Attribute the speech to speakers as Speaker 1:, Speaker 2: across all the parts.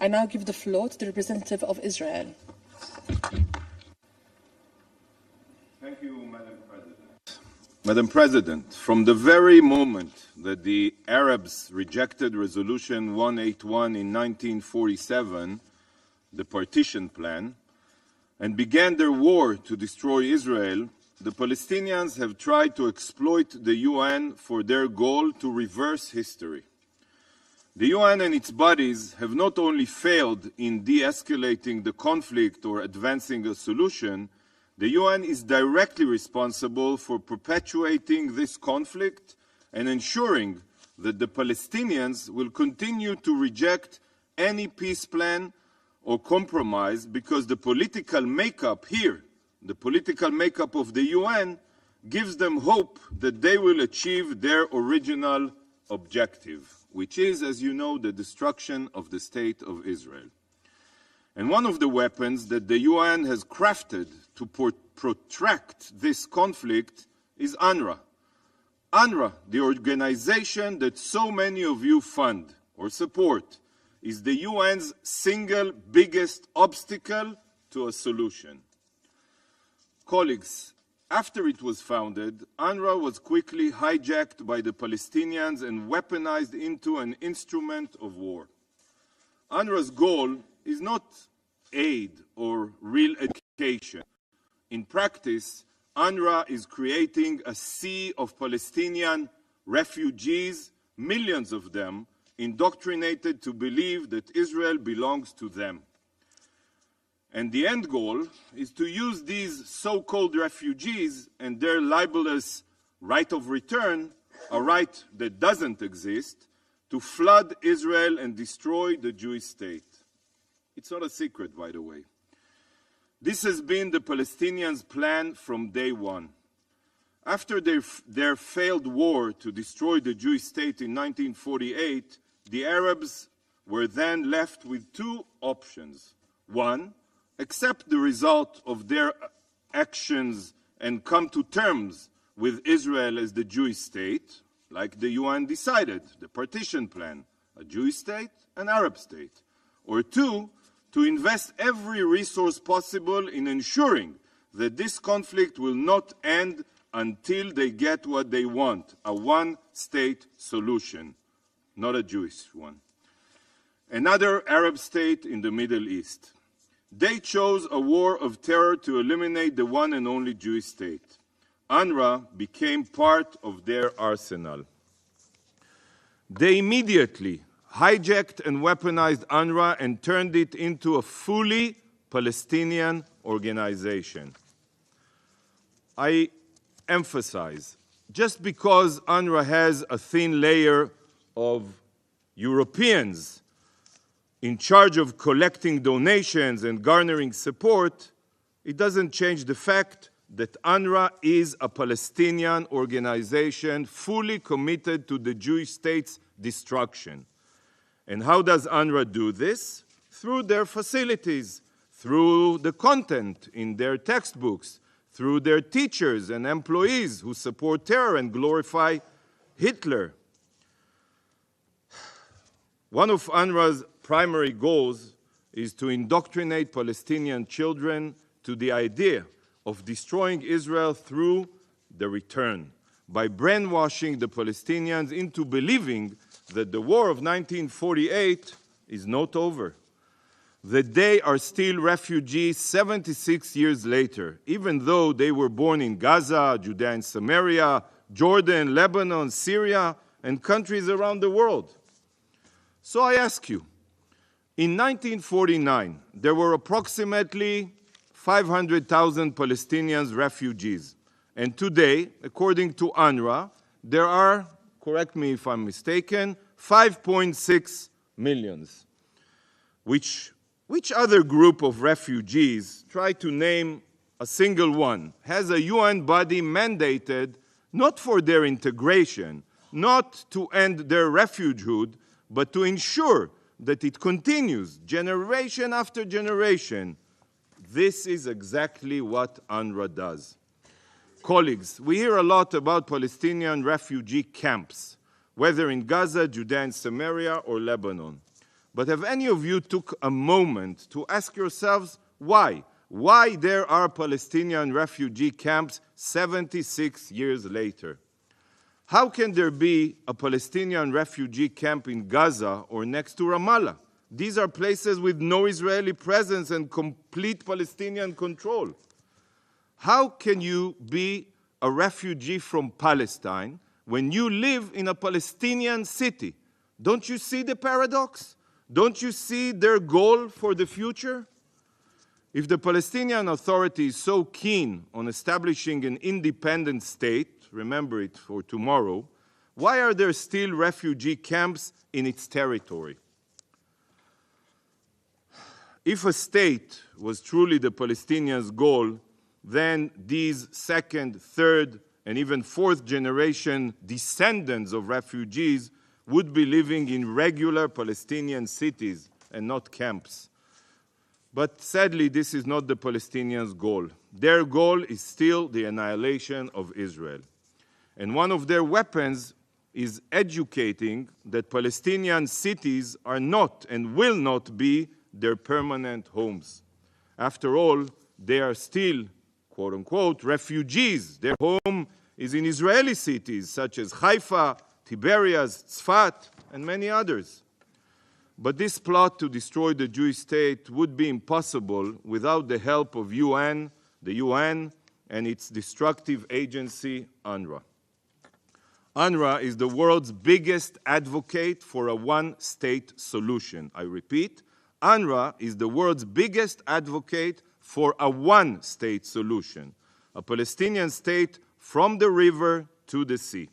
Speaker 1: I now give the floor to the representative of Israel.
Speaker 2: Thank you, Madam President. Madam President, from the very moment that the Arabs rejected Resolution 181 in 1947, the partition plan, and began their war to destroy Israel, the Palestinians have tried to exploit the UN for their goal to reverse history. The UN and its bodies have not only failed in de-escalating the conflict or advancing a solution, the UN is directly responsible for perpetuating this conflict and ensuring that the Palestinians will continue to reject any peace plan or compromise because the political makeup here, the political makeup of the UN, gives them hope that they will achieve their original objective, which is, as you know, the destruction of the State of Israel. And one of the weapons that the UN has crafted to protract this conflict is UNRWA. UNRWA, the organization that so many of you fund or support, is the UN's single biggest obstacle to a solution. Colleagues, after it was founded, UNRWA was quickly hijacked by the Palestinians and weaponized into an instrument of war. UNRWA's goal is not aid or real education. In practice, UNRWA is creating a sea of Palestinian refugees, millions of them, indoctrinated to believe that Israel belongs to them. And the end goal is to use these so-called refugees and their libelous right of return, a right that doesn't exist, to flood Israel and destroy the Jewish state. It's not a secret, by the way. This has been the Palestinians' plan from day one. After their failed war to destroy the Jewish state in 1948, the Arabs were then left with two options. One, accept the result of their actions and come to terms with Israel as the Jewish state, like the UN decided, the partition plan, a Jewish state, an Arab state. Or two, to invest every resource possible in ensuring that this conflict will not end until they get what they want, a one-state solution, not a Jewish one. Another Arab state in the Middle East. They chose a war of terror to eliminate the one and only Jewish state. UNRWA became part of their arsenal. They immediately hijacked and weaponized UNRWA and turned it into a fully Palestinian organization. I emphasize, just because UNRWA has a thin layer of Europeans in charge of collecting donations and garnering support, it doesn't change the fact that UNRWA is a Palestinian organization fully committed to the Jewish state's destruction. And how does UNRWA do this? Through their facilities, through the content in their textbooks, through their teachers and employees who support terror and glorify Hitler. One of UNRWA's primary goals is to indoctrinate Palestinian children to the idea of destroying Israel through the return, by brainwashing the Palestinians into believing that the war of 1948 is not over, that they are still refugees 76 years later, even though they were born in Gaza, Judea and Samaria, Jordan, Lebanon, Syria, and countries around the world. So I ask you, in 1949, there were approximately 500,000 Palestinians refugees. And today, according to UNRWA, there are, correct me if I'm mistaken, 5.6 million. Which other group of refugees, try to name a single one, has a UN body mandated not for their integration, not to end their refugehood, but to ensure that it continues generation after generation? This is exactly what UNRWA does. Colleagues, we hear a lot about Palestinian refugee camps, whether in Gaza, Judea and Samaria, or Lebanon. But have any of you took a moment to ask yourselves why? Why there are Palestinian refugee camps 76 years later? How can there be a Palestinian refugee camp in Gaza or next to Ramallah? These are places with no Israeli presence and complete Palestinian control. How can you be a refugee from Palestine when you live in a Palestinian city? Don't you see the paradox? Don't you see their goal for the future? If the Palestinian Authority is so keen on establishing an independent state, remember it for tomorrow, why are there still refugee camps in its territory? If a state was truly the Palestinians' goal, then these second, third, and even fourth generation descendants of refugees would be living in regular Palestinian cities and not camps. But sadly, this is not the Palestinians' goal. Their goal is still the annihilation of Israel. And one of their weapons is educating that Palestinian cities are not and will not be their permanent homes. After all, they are still, quote unquote, refugees. Their home is in Israeli cities such as Haifa, Tiberias, Tzfat, and many others. But this plot to destroy the Jewish state would be impossible without the help of the UN, and its destructive agency, UNRWA. UNRWA is the world's biggest advocate for a one-state solution. I repeat, UNRWA is the world's biggest advocate for a one-state solution, a Palestinian state from the river to the sea.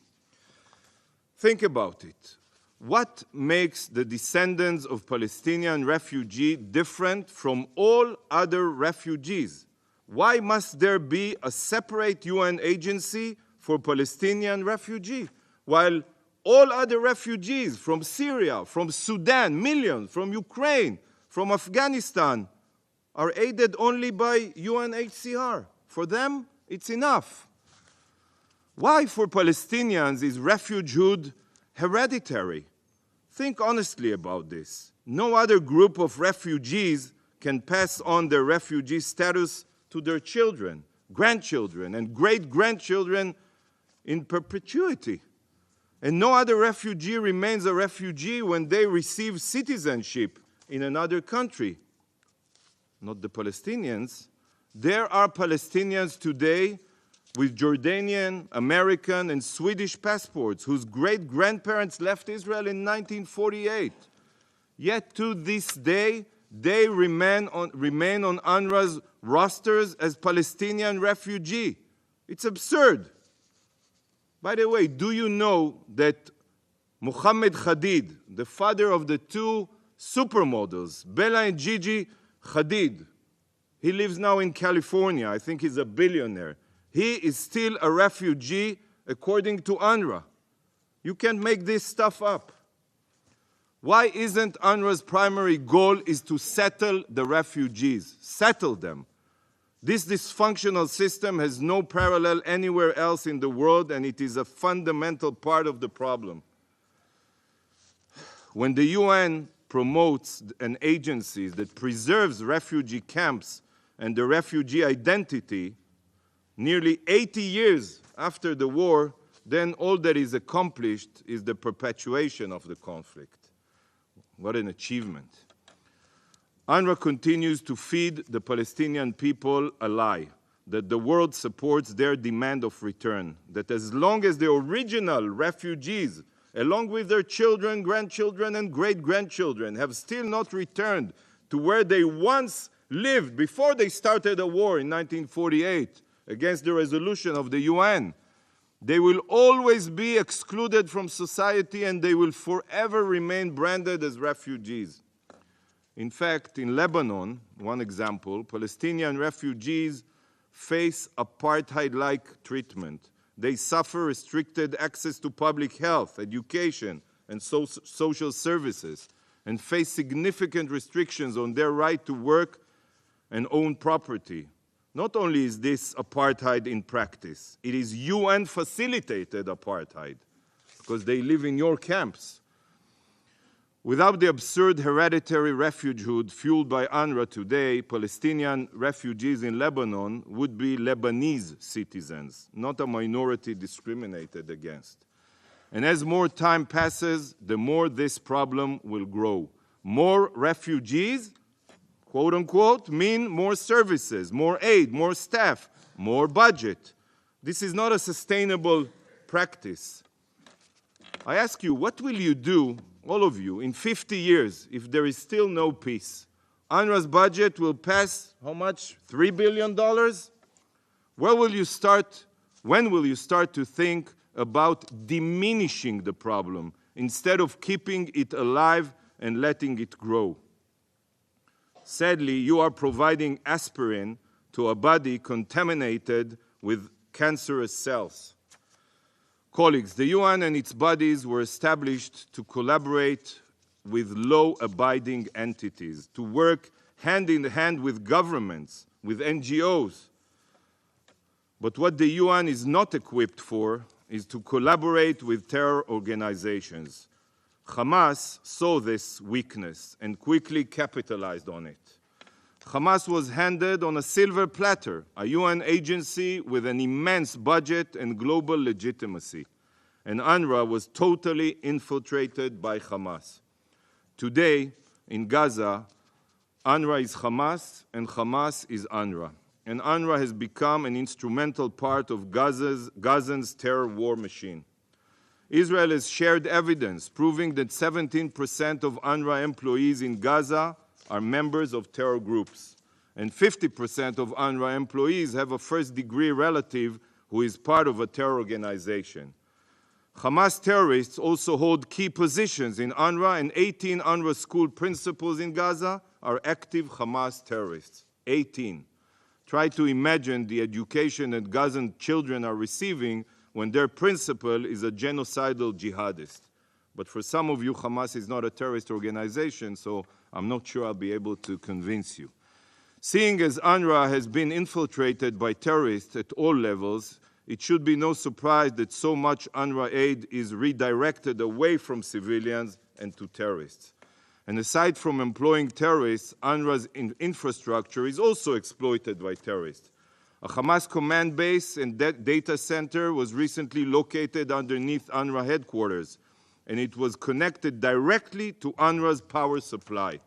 Speaker 2: Think about it. What makes the descendants of Palestinian refugees different from all other refugees? Why must there be a separate UN agency for Palestinian refugees, while all other refugees from Syria, from Sudan, millions, from Ukraine, from Afghanistan, are aided only by UNHCR? For them, it's enough. Why for Palestinians is refugeehood hereditary? Think honestly about this. No other group of refugees can pass on their refugee status to their children, grandchildren, and great-grandchildren in perpetuity. And no other refugee remains a refugee when they receive citizenship in another country. Not the Palestinians. There are Palestinians today with Jordanian, American, and Swedish passports whose great-grandparents left Israel in 1948. Yet to this day, they remain on UNRWA's rosters as Palestinian refugees. It's absurd. By the way, do you know that Mohammed Hadid, the father of the two supermodels, Bella and Gigi Hadid, he lives now in California. I think he's a billionaire. He is still a refugee according to UNRWA. You can't make this stuff up. Why isn't UNRWA's primary goal is to settle the refugees? Settle them. This dysfunctional system has no parallel anywhere else in the world, and it is a fundamental part of the problem. When the UN promotes an agency that preserves refugee camps and the refugee identity, nearly 80 years after the war, then all that is accomplished is the perpetuation of the conflict. What an achievement. UNRWA continues to feed the Palestinian people a lie, that the world supports their demand of return, that as long as the original refugees, along with their children, grandchildren, and great-grandchildren, have still not returned to where they once lived before they started a war in 1948 against the resolution of the UN, they will always be excluded from society and they will forever remain branded as refugees. In fact, in Lebanon, one example, Palestinian refugees face apartheid-like treatment. They suffer restricted access to public health, education, and social services, and face significant restrictions on their right to work and own property. Not only is this apartheid in practice, it is UN-facilitated apartheid, because they live in your camps. Without the absurd hereditary refugehood fueled by UNRWA today, Palestinian refugees in Lebanon would be Lebanese citizens, not a minority discriminated against. And as more time passes, the more this problem will grow. More refugees, quote unquote, mean more services, more aid, more staff, more budget. This is not a sustainable practice. I ask you, what will you do, all of you, in 50 years if there is still no peace? UNRWA's budget will pass, how much? $3 billion? When will you start to think about diminishing the problem instead of keeping it alive and letting it grow? Sadly, you are providing aspirin to a body contaminated with cancerous cells. Colleagues, the UN and its bodies were established to collaborate with law-abiding entities, to work hand in hand with governments, with NGOs. But what the UN is not equipped for is to collaborate with terror organizations. Hamas saw this weakness and quickly capitalized on it. Hamas was handed on a silver platter, a UN agency with an immense budget and global legitimacy. And UNRWA was totally infiltrated by Hamas. Today, in Gaza, UNRWA is Hamas and Hamas is UNRWA. And UNRWA has become an instrumental part of Gazans terror war machine. Israel has shared evidence proving that 17% of UNRWA employees in Gaza are members of terror groups, and 50% of UNRWA employees have a first-degree relative who is part of a terror organization. Hamas terrorists also hold key positions in UNRWA, and 18 UNRWA school principals in Gaza are active Hamas terrorists. 18. Try to imagine the education that Gazan children are receiving when their principal is a genocidal jihadist. But for some of you, Hamas is not a terrorist organization, so I'm not sure I'll be able to convince you. Seeing as UNRWA has been infiltrated by terrorists at all levels, it should be no surprise that so much UNRWA aid is redirected away from civilians and to terrorists. And aside from employing terrorists, UNRWA's infrastructure is also exploited by terrorists. A Hamas command base and data center was recently located underneath UNRWA headquarters, and it was connected directly to UNRWA's power supply.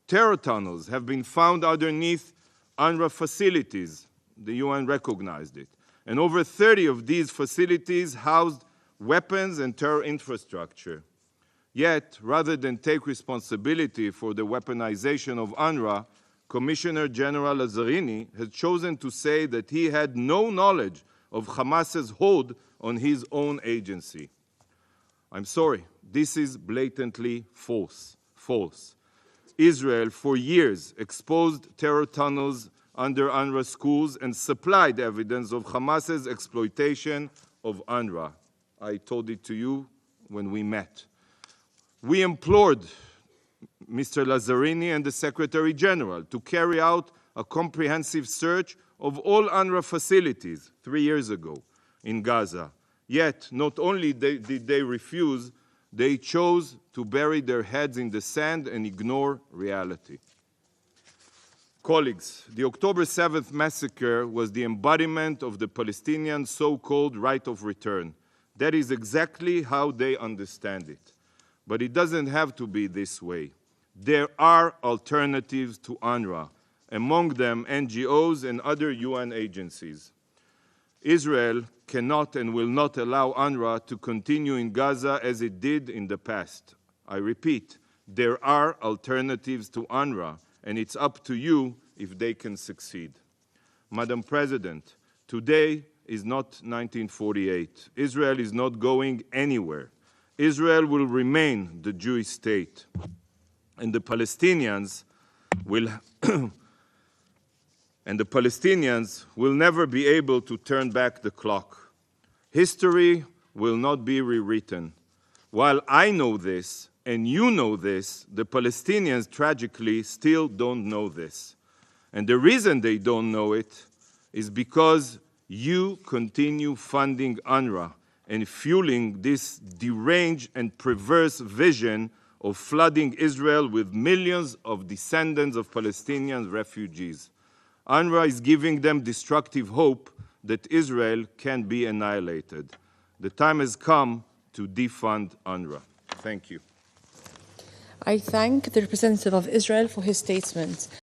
Speaker 2: Terror tunnels have been found underneath UNRWA facilities. The UN recognized it. And over 30 of these facilities housed weapons and terror infrastructure. Yet, rather than take responsibility for the weaponization of UNRWA, Commissioner General Lazzarini has chosen to say that he had no knowledge of Hamas's hold on his own agency. I'm sorry, this is blatantly false. Israel, for years, exposed terror tunnels under UNRWA schools and supplied evidence of Hamas's exploitation of UNRWA. I told it to you when we met. We implored Mr. Lazzarini and the Secretary General to carry out a comprehensive search of all UNRWA facilities 3 years ago in Gaza. Yet, not only did they refuse, they chose to bury their heads in the sand and ignore reality. Colleagues, the October 7th massacre was the embodiment of the Palestinian so-called right of return. That is exactly how they understand it. But it doesn't have to be this way. There are alternatives to UNRWA, among them NGOs and other UN agencies. Israel cannot and will not allow UNRWA to continue in Gaza as it did in the past. I repeat, there are alternatives to UNRWA, and it's up to you if they can succeed. Madam President, today is not 1948. Israel is not going anywhere. Israel will remain the Jewish state, and the Palestinians will never be able to turn back the clock. History will not be rewritten. While I know this, and you know this, the Palestinians tragically still don't know this. And the reason they don't know it is because you continue funding UNRWA and fueling this deranged and perverse vision of flooding Israel with millions of descendants of Palestinian refugees. UNRWA is giving them destructive hope that Israel can be annihilated. The time has come to defund UNRWA. Thank you.
Speaker 1: I thank the representative of Israel for his statement.